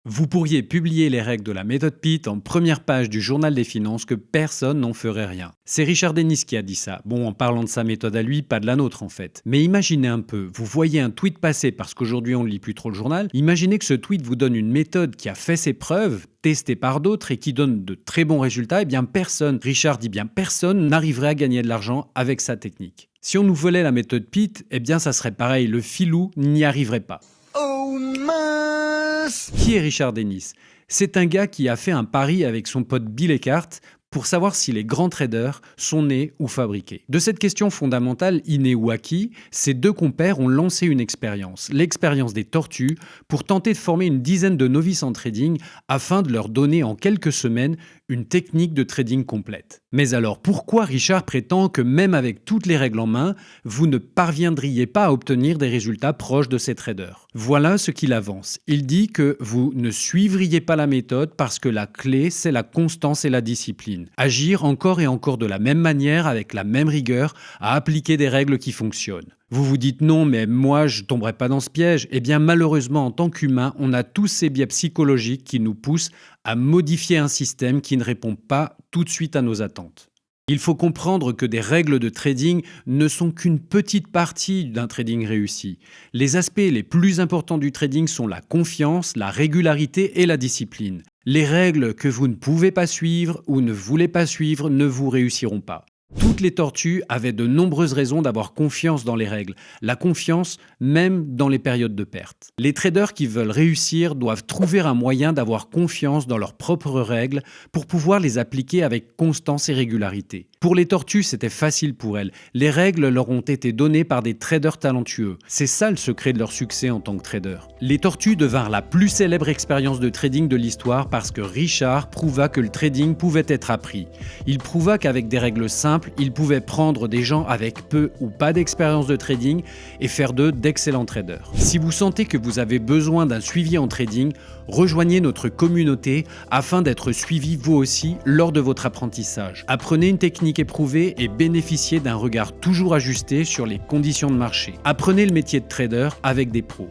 Vous pourriez publier les règles de la méthode Pitt en première page du journal des finances que personne n'en ferait rien. C'est Richard Dennis qui a dit ça. Bon, en parlant de sa méthode à lui, pas de la nôtre en fait. Mais imaginez un peu, vous voyez un tweet passer parce qu'aujourd'hui on ne lit plus trop le journal. Imaginez que ce tweet vous donne une méthode qui a fait ses preuves, testée par d'autres et qui donne de très bons résultats. Eh bien personne, Richard dit bien personne, n'arriverait à gagner de l'argent avec sa technique. Si on nous volait la méthode Pitt, eh bien ça serait pareil, le filou n'y arriverait pas. Oh mince! Qui est Richard Dennis? C'est un gars qui a fait un pari avec son pote Bill Eckhardt pour savoir si les grands traders sont nés ou fabriqués. De cette question fondamentale, inné ou acquis, ces deux compères ont lancé une expérience, l'expérience des tortues, pour tenter de former une dizaine de novices en trading afin de leur donner en quelques semaines une technique de trading complète. Mais alors, pourquoi Richard prétend que même avec toutes les règles en main, vous ne parviendriez pas à obtenir des résultats proches de ces traders? Voilà ce qu'il avance. Il dit que vous ne suivriez pas la méthode parce que la clé, c'est la constance et la discipline. Agir encore et encore de la même manière, avec la même rigueur, à appliquer des règles qui fonctionnent. Vous vous dites non, mais moi je tomberai pas dans ce piège. Eh bien malheureusement, en tant qu'humain, on a tous ces biais psychologiques qui nous poussent à modifier un système qui ne répond pas tout de suite à nos attentes. Il faut comprendre que des règles de trading ne sont qu'une petite partie d'un trading réussi. Les aspects les plus importants du trading sont la confiance, la régularité et la discipline. Les règles que vous ne pouvez pas suivre ou ne voulez pas suivre ne vous réussiront pas. Toutes les tortues avaient de nombreuses raisons d'avoir confiance dans les règles. La confiance, même dans les périodes de perte. Les traders qui veulent réussir doivent trouver un moyen d'avoir confiance dans leurs propres règles pour pouvoir les appliquer avec constance et régularité. Pour les tortues, c'était facile pour elles. Les règles leur ont été données par des traders talentueux. C'est ça le secret de leur succès en tant que trader. Les tortues devinrent la plus célèbre expérience de trading de l'histoire parce que Richard prouva que le trading pouvait être appris. Il prouva qu'avec des règles simples, il pouvait prendre des gens avec peu ou pas d'expérience de trading et faire d'eux d'excellents traders. Si vous sentez que vous avez besoin d'un suivi en trading, rejoignez notre communauté afin d'être suivi vous aussi lors de votre apprentissage. Apprenez une technique éprouvée et bénéficiez d'un regard toujours ajusté sur les conditions de marché. Apprenez le métier de trader avec des pros.